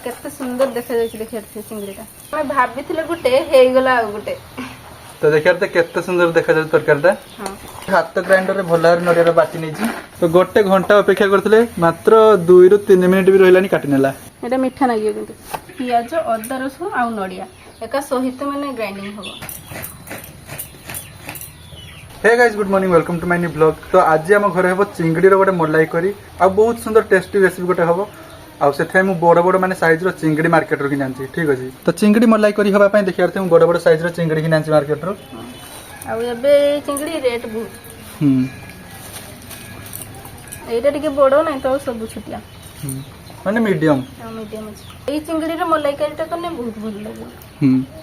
केते सुंदर देखा जाय देखिया चिंगड़ीटा मैं भाबिथिले गुटे हेई गला गुटे तो देखिया केते सुंदर देखा जाय तरकारीटा। हां हाथ ग्राइंडर रे भलार नडिया बाटी नै छी तो गोटे घंटा अपेक्षा करथिले मात्र 2 रु 3 मिनिट भी रहलानी काटी नेला। एटा मिठा लागियो किंतु पियाज अदा रसुन आ नडिया एका सहित माने ग्राइंडिंग होबो। Hey guys good morning welcome to my new blog. तो आज आम घर हे चिंगड़ी रो गोटे मलाई करी आ बहुत सुंदर टेस्टी रेसिपी गोटे हम आउ बड़ बड़ माने साइज रो चिंगड़ी मार्केट रो किना आंची। ठीक अछि तो चिंगड़ी मलाई करी हबा पई देखिया थे बड़ बड़ साइज रो चिंगड़ी किना आंची मार्केट रो। आ एबे चिंगड़ी रेट बहुत एटा टिके बड़ो नै तो सब छुटिया माने मीडियम मीडियम अछि। ए चिंगड़ी रो मलाई करीटा कने बहुत भल लागे।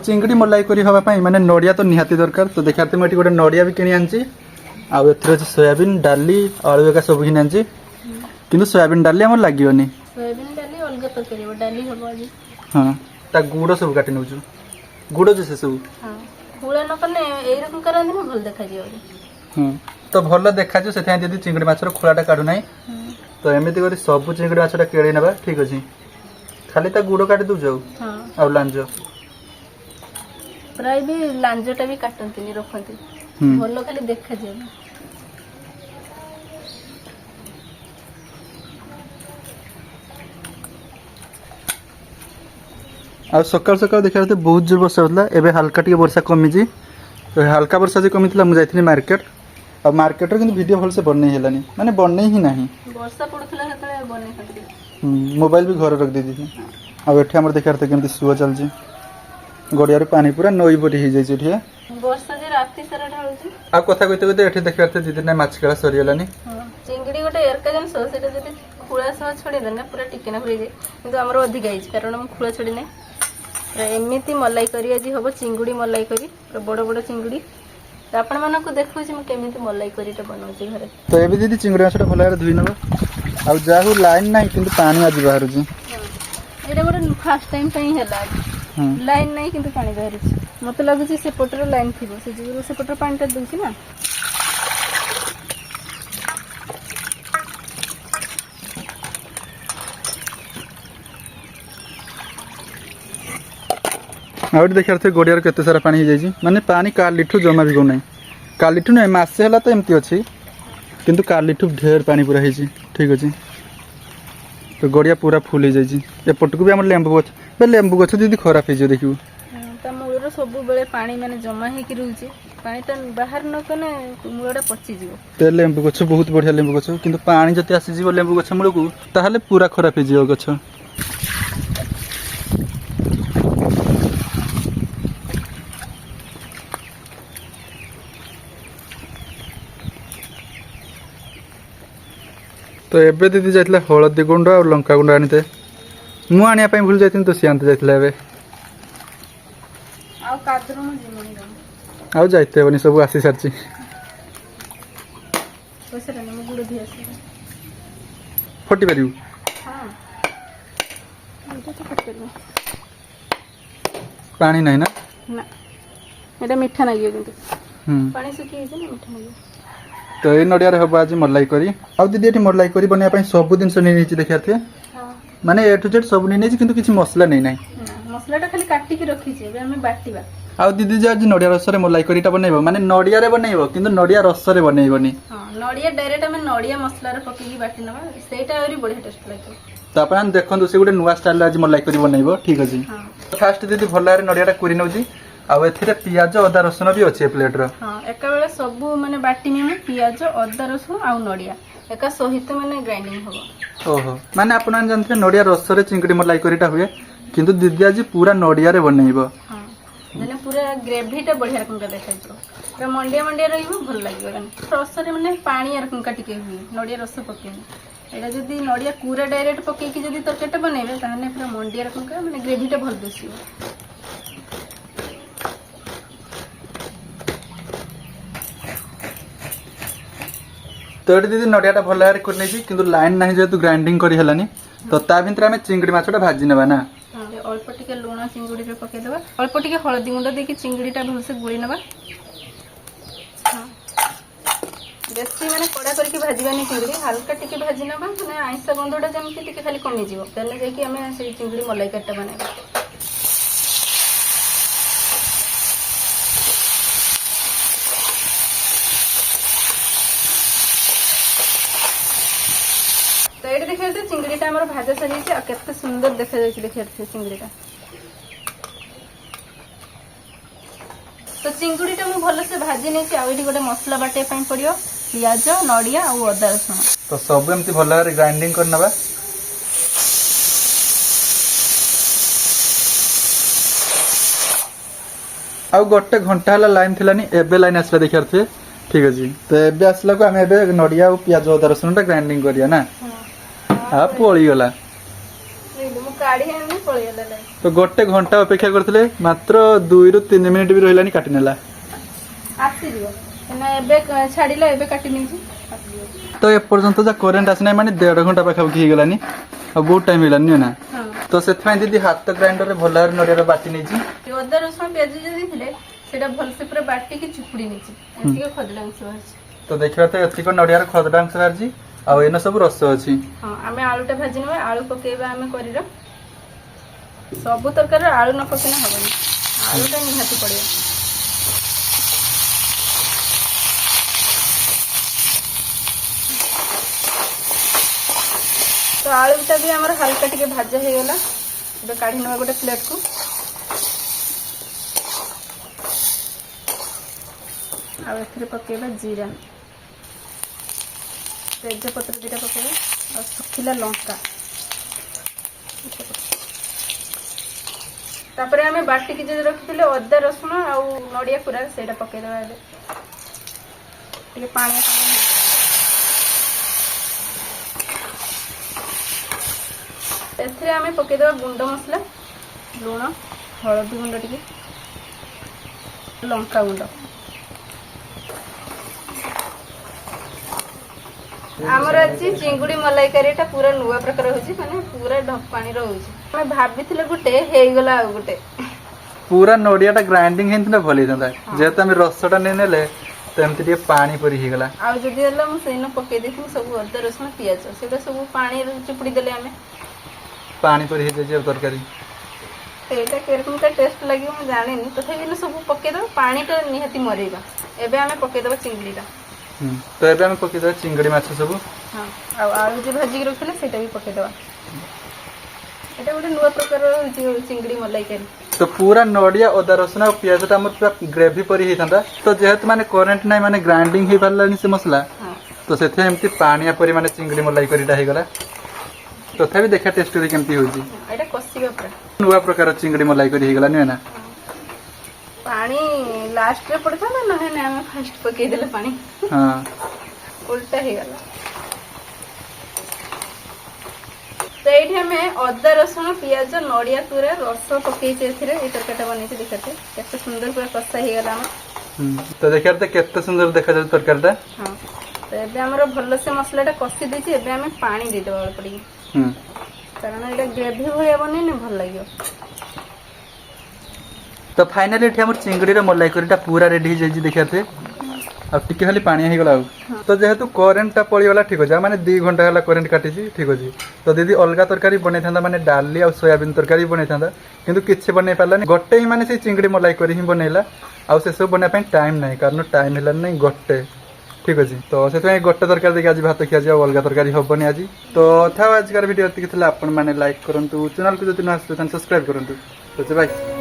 चिंगड़ी मलाई करी हबा पई माने नडिया तो निहाती दरकार। तो देखिया थे मटी गोटे नडिया भी किनी आंची आ एथरे सोयाबीन डाली आलू एका सब किनी आंची किंतु सोयाबीन डाली हमर लागियोनी। सोयाबीन डाली अलग तरकारी डाली हबो आज। हां ता गुड़ सब काटी नउछु गुड़ जे से सब हां गुड़ा न कने एई रकम करन न भल देखा जियो। तो भल देखा जो सेथा जदी चिंगड़ी माछर खोलाटा काढु नाही तो एमिति करी सब चिंगड़ी माछटा केळी नबा। ठीक अछि खाली ता गुड़ काटी दउ जाऊ। हां आ लांजो प्राय भी लांजोटा भी काटंती रखती भल खाली देखा जियो। आ सकाळ सकाळ देखा बहुत जोर वर्षा होतला एबे हल्का टिके वर्षा कमी जी। तो हल्का वर्षा जे कमितला मु जाइथिनी मार्केट आ मार्केट रे किंतु वीडियो भल से बननै हेलानी माने बननै ही नाही वर्षा पडथला हतले बनै खतरी मोबाइल भी घर रख दी थी। आ एठे हमर देखा थे केमति सुआ चल जी गड़िया रे पानी पूरा नई बडी ही जाई छी एठे वर्षा जे राती सारा ढाळुची। आ कथा कइते कइते एठे देखा थे दीदी नै माछ केला सरी हेलानी। चिंगड़ी गोटे एरका जन सो सेटा जदी खुळा सह छडी देना पूरा टिके ना होई जे किंतु हमर अधिक आइछ कारण हम खुळा छडी नै एमिति मलाई करी आज हबो चिंगड़ी मलाई करी बड़ बड़ चिंगड़ी तो आपण मानक देखौ छी म केमिति मलाई करीटा बनाउची घरे। तो एबे दीदी चिंगड़ी माछटा भला रे धुई नबो आ जाहु लाइन नाही किंतु पानी आज बाहर जी एटा मोर फर्स्ट टाइम पई हेला लाइन नाही किंतु पानी बाहर छी मते लागु छी से पोटर लाइन थिबो से जो से पोटर पानीटा दउची ना। आउट देखिया थे गोडिया रे केते सारा पानी ही जाई माने पानी कालिठू जमा भी गो नै कालिठू नै मासे हला तो एमती अछि किंतु कालिठू ढेर पानी पूरा ही जी। ठीक अछि तो गोडिया पूरा फुल ही जाई ए पटकू भी हमर लेंबू गछ दीदी खराब ही जे देखियो त मूळर सब बेले पानी माने जमा हे कि रहउची पानी त बाहर न कने मूळडा पची जिवो। ते लेंबू गछ बहुत बढ़िया लेंबू गछ किंतु पानी जति आसी जिवो लेंबू गछ मूळकू ताहाले पूरा खराब ही जिवो गछ। तो एबे दीदी जाइतला हळदी गुंड और लंका गुंड आनिते मु आनिया पई भूल जाइतिन तो सियांत जाइतला एबे आ कादरो न जिमन आउ जाइते बनी सब आसी सरची ओसरा न गुड़ धी आसी फटी परिउ। हां एटा तो फट करू पानी नहीं ना ना एटा मीठा लागियो किंतु पानी सुखी है ना मीठा लागियो। तो ए नडिया रे हबो आज मलाई करी आ दीदी एठी मलाई करी बनिया पई सब दिन से नेची देखिया थे माने ए टू जेड सब नेची किंतु किछि मसला नै नै मसलाटा खाली काटी के रखी छी एबे हमें बाटीबा। आ दीदी जे आज नडिया रस रे मलाई करीटा बनैबो माने नडिया रे बनैबो किंतु नडिया रस रे बनैबोनी। हां नडिया डायरेक्ट हमें नडिया मसला रे पकी बाटी नबा सेटा औरी बढ़िया टेस्ट लागे। तो अपन देखंतु से गुटे नुवा स्टाइल आज मलाई करी बनैबो। ठीक अछि फर्स्ट दीदी भल्ला रे नडियाटा कुरी नउजी आ एथिरे पियाज अदा रसुन भी अछि प्लेट रो। हां एका बेले सब माने बाटी में पियाज अदा रसुन आ नडिया एका सहित माने ग्राइंडिंग होबो। ओहो माने अपन जानते नडिया रस रे चिंगड़ी मलाई करीटा हुए किंतु दीदी आज पूरा नडिया रे बनैबो। हां माने पूरा ग्रेवीटा बढ़िया रकम का देखाइ छो पूरा मंडिया मंडिया रहिबो भल लागियो रस रे माने पानी रकम का टिके हुई नडिया रस पके एटा जदी नडिया पूरा डायरेक्ट पके कि जदी तरकारीटा बनैबे ताने पूरा मंडिया रकम का माने ग्रेवीटा भल दिसियो। तो दीदी नडियाटा भल यार कर नेची किंतु लाइन नाही जेतु ग्राइंडिंग करी हेलानी तो ता भितर हमें चिंगड़ी माछटा भाजी नेबा ना। अल्प टिके लूण चिंगड़ी रे पके देबा अल्प टिके हळदी गुंड देके चिंगड़ीटा भल से गोली नेबा। ବେଶୀ ମାନେ କଡ଼ା କରିକି ଭାଜିବାନି ଚିଙ୍ଗୁଡ଼ି, ହାଲକା ଟିକେ ଭାଜି ନେବା, ମାନେ ଆଇଁଷ ଗନ୍ଧଟା ଯେମିତି ଟିକେ ଖାଲି କମିଯିବ, ତାହେଲେ ଯାଇକି ଆମେ ସେଇ ଚିଙ୍ଗୁଡ଼ି ମଲାଇକାରୀଟା ବନେଇବା। ତ ଏଇଠି ଦେଖିବା ଚିଙ୍ଗୁଡ଼ିଟା ଆମର ଭାଜା ସରିଯାଇଛି, ଆଉ କେତେ ସୁନ୍ଦର ଦେଖାଯାଉଛି ଦେଖିବା ଚିଙ୍ଗୁଡ଼ିଟା। ତ ଚିଙ୍ଗୁଡ଼ିଟା ମୁଁ ଭଲସେ ଭାଜି ନେଇଛି, ଆଉ ଏଇଠି ଗୋଟେ ମସଲା ବାଟିବା ପାଇଁ ପଡ଼ିବ, ପିଆଜ, ନଡ଼ିଆ ଆଉ ଅଦା ରସୁଣ। ତ ସବୁ ଏମିତି ଭଲ ଭାବରେ ଗ୍ରାଇଣ୍ଡିଙ୍ଗ କରିନେବା। ଆଉ ଗୋଟେ ଘଣ୍ଟା ହେଲା ଲାଇନ୍ ଥିଲାନି, ଏବେ ଲାଇନ୍ ଆସିଲା ଦେଖିବାର ଥିବେ। ଠିକ୍ ଅଛି, ତ ଏବେ ଆସିଲାକୁ ଆମେ ଏବେ ନଡ଼ିଆ ଆଉ ପିଆଜ ଅଦା ରସୁଣଟା ଗ୍ରାଇଣ୍ଡିଙ୍ଗ କରିବା ନା। ଆଉ ପଳିଗଲା, ମୁଁ କାଢି ଆଣିଲି, ପଳେଇଗଲା ଲାଇନ୍। ତ ଗୋଟେ ଘଣ୍ଟା ଅପେକ୍ଷା କରିଥିଲେ, ମାତ୍ର 2 ରୁ 3 ମିନିଟ୍ ବି ରହିଲାନି କାଟି ନେଲା। ଆସିଯିବ ନା ଏବେ ଛାଡ଼ିଲା, ଏବେ କାଟି ନେଇଛି। ତ ଏପର୍ଯ୍ୟନ୍ତ ଯା କରେଣ୍ଟ ଆସିନାହିଁ, ମାନେ 1.5 ଘଣ୍ଟା ପାଖାପାଖି ହେଇଗଲାନି, ଆଉ ବହୁତ ଟାଇମ୍ ହେଇଗଲାନି ନୁହେଁ ନା। ତ ସେଥିପାଇଁ ଦିଦି ହାତ ଗ୍ରାଇଣ୍ଡରରେ ଭଲ ଭାବରେ ନଡ଼ିଆର ବାଟି ନେଇଛି। ଅଦା ରସୁଣ ପିଆଜ ଯୋଉ ଦେଇଥିଲେ ସେଟା ଭଲସେ ପୁରା ବାଟିକି ଚୁପୁଡ଼ି ନେଇଛି, ଏତିକି ଖଦଡ଼ା ଅଂଶ ବାହାରିଛି। ତ ଦେଖିବା ତ ଏତିକ ନଡ଼ିଆର ଖଦଡ଼ା ଅଂଶ ବାହାରିଛି, ଆଉ ଏଇନା ସବୁ ରସ ଅଛି। ହଁ, ଆମେ ଆଳୁଟା ଭାଜି ନେବା, ଆଳୁ ପକେଇବା ଆମେ କରିର। ସବୁ ତରକାରୀରେ ଆଳୁ ନ ପକେଇଲେ ହବନି, ଆଳୁଟା ନିହାତି ପଡ଼ିବ। ତ ଆଳୁଟା ବି ଆମର ହାଲକା ଟିକେ ଭାଜା ହେଇଗଲା, ଏବେ କାଢ଼ି ନେବା ଗୋଟେ ପ୍ଲେଟ୍କୁ। ଆଉ ଏଥିରେ ପକେଇବା ଜିରା, ତେଜପତ୍ର 2ଟା ପକେଇବା, ଆଉ ଶୁଖିଲା ଲଙ୍କା। ତାପରେ ଆମେ ବାଟିକି ଯଦି ରଖିଥିଲେ ଅଦା ରସୁଣ ଆଉ ନଡ଼ିଆ ପୁରା, ସେଇଟା ପକେଇଦେବା। ଏବେ ଟିକେ ପାଣିଆ ପାଣି, ଏଥିରେ ଆମେ ପକେଇଦେବା ଗୁଣ୍ଡ ମସଲା, ଲୁଣ, ହଳଦୀ ଗୁଣ୍ଡ ଟିକେ, ଲଙ୍କା ଗୁଣ୍ଡ। ଆମର ଅଛି ଚିଙ୍ଗୁଡ଼ି ମଲାଇକାରୀଟା ପୁରା ନୂଆ ପ୍ରକାର ହଉଛି, ମାନେ ପୁରା ଢପାଣିର ହଉଛି। ଆମେ ଭାବିଥିଲେ ଗୋଟେ, ହେଇଗଲା ଆଉ ଗୋଟେ। ପୁରା ନଡ଼ିଆଟା ଗ୍ରାଇଣ୍ଡିଙ୍ଗ ହେଇଥିଲା ଭଲ ହେଇଥାନ୍ତା, ଯେହେତୁ ଆମେ ରସଟା ନେଇନେଲେ ତ ଏମିତି ଟିକେ ପାଣି ପରି ହେଇଗଲା। ଆଉ ଯଦି ହେଲା ମୁଁ ସେଇଦିନ ପକେଇ ଦେଇଥିଲି ସବୁ ଅଦା ରସୁଣ ପିଆଜ, ସେଗୁଡ଼ା ସବୁ ପାଣିରେ ଚିପୁଡ଼ି ଦେଲେ ଆମେ, ପାଣି ପରି ହେଇଯାଇଛି ଆଉ ତରକାରୀ। ସେଇଟା କେରକମଟା ଟେଷ୍ଟ ଲାଗିବ ମୁଁ ଜାଣିନି, ତଥାପି ସବୁ ପକେଇଦେବା, ପାଣିଟା ନିହାତି ମରେଇବା। ଏବେ ଆମେ ପକେଇଦେବା ଚିଙ୍ଗୁଡ଼ିଟା। ତ ଏବେ ଆମେ ପକେଇଦେବା ଚିଙ୍ଗୁଡ଼ି ମାଛ ସବୁ। ହଁ, ଆଉ ଆଳୁ ଯୋଉ ଭାଜିକି ରଖିଲେ ସେଇଟା ବି ପକେଇଦେବା। ଏଇଟା ଗୋଟେ ନୂଆ ପ୍ରକାର ଚିଙ୍ଗୁଡ଼ି ମଲାଇକାରୀ। ତ ପୁରା ନଡ଼ିଆ ଅଦା ରସୁଣ ଆଉ ପିଆଜଟା ଆମର ପୁରା ଗ୍ରେଭି ପରି ହେଇଥାନ୍ତା, ତ ଯେହେତୁ ମାନେ କରେଣ୍ଟ ନାହିଁ, ମାନେ ଗ୍ରାଇଣ୍ଡିଙ୍ଗ ହେଇପାରିଲାନି ସେ ମସଲା, ତ ସେଥିପାଇଁ ଏମିତି ପାଣିଆ ପରି ମାନେ ଚିଙ୍ଗୁଡ଼ି ମଲାଇକାରୀଟା ହେଇଗଲା। ତଥାପି ଦେଖିବା ଟେଷ୍ଟ କରି କେମିତି ହେଉଛି। ଏଇଟା କଷିବା ପୁରା ନୂଆ ପ୍ରକାର ଚିଙ୍ଗୁଡ଼ି ମଲାଇକାରୀ ହେଇଗଲା ନୁହେଁ ନା। ପାଣି ଲାଷ୍ଟରେ ପଡ଼ିଥାନ୍ତା, ନହେଲେ ଆମେ ଫାଷ୍ଟ ପକେଇଦେଲେ ପାଣି, ହଁ, ଉଲ୍ଟା ହେଇଗଲା। ତ ଏଇଠି ଆମେ ଅଦା ରସୁଣ ପିଆଜ ନଡ଼ିଆ ପୁରା ରସ ପକେଇଛି, ଏଥିରେ ଏଇ ତରକାରୀଟା ବନେଇଛି। ଦେଖାତେ କେତେ ସୁନ୍ଦର ପୁରା କଷା ହେଇଗଲା ଆମର। ତ ଦେଖିବାର ତ କେତେ ସୁନ୍ଦର ଦେଖାଯାଉଛି ତରକାରୀଟା। ହଁ, ତ ଏବେ ଆମର ଭଲସେ ମସଲାଟା କଷି ଦେଇଛି, ଏବେ ଆମେ ପାଣି ଦେଇଦେବା ଅଳ୍ପ ଟିକେ, କାରଣ ଏଇଟା ଗ୍ରେଭି ଭଳିଆ ବନେଇଲେ ଭଲ ଲାଗିବ। ତ ଫାଇନାଲି ଏଠି ଆମର ଚିଙ୍ଗୁଡ଼ିର ମଲାଇକାରୀଟା ପୁରା ରେଡି ହେଇଯାଇଛି ଦେଖିବାତେ, ଆଉ ଟିକେ ଖାଲି ପାଣିଆ ହେଇଗଲା। ଆଉ ତ ଯେହେତୁ କରେଣ୍ଟଟା ପଳେଇଗଲା, ଠିକ୍ ଅଛି, ଆଉ ମାନେ 2 ଘଣ୍ଟା ହେଲା କରେଣ୍ଟ କାଟିଛି, ଠିକ୍ ଅଛି। ତ ଦିଦି ଅଲଗା ତରକାରୀ ବନେଇଥାନ୍ତା, ମାନେ ଡାଲି ଆଉ ସୋୟାବିନ୍ ତରକାରୀ ବନେଇଥାନ୍ତା, କିନ୍ତୁ କିଛି ବନେଇ ପାରିଲାନି। ଗୋଟେ ହିଁ ମାନେ ସେଇ ଚିଙ୍ଗୁଡ଼ି ମଲାଇକାରୀ ହିଁ ବନେଇଲା, ଆଉ ସେସବୁ ବନେଇବା ପାଇଁ ଟାଇମ୍ ନାହିଁ, କାରଣ ଟାଇମ୍ ହେଲାନି ନାହିଁ ଗୋଟେ। ଠିକ୍ ଅଛି, ତ ସେଥିପାଇଁ ଗୋଟେ ତରକାରୀ ଦେଇକି ଆଜି ଭାତ ଖିଆଯିବ, ଆଉ ଅଲଗା ତରକାରୀ ହବନି ଆଜି। ତ ଥାଉ, ଆଜିକାର ଭିଡ଼ିଓ ଏତିକି ଥିଲା। ଆପଣମାନେ ଲାଇକ୍ କରନ୍ତୁ, ଚ୍ୟାନେଲକୁ ଯଦି ନ ଆସିବେ ତାହେଲେ ସବସ୍କ୍ରାଇବ୍ କରନ୍ତୁ। ବାଏ।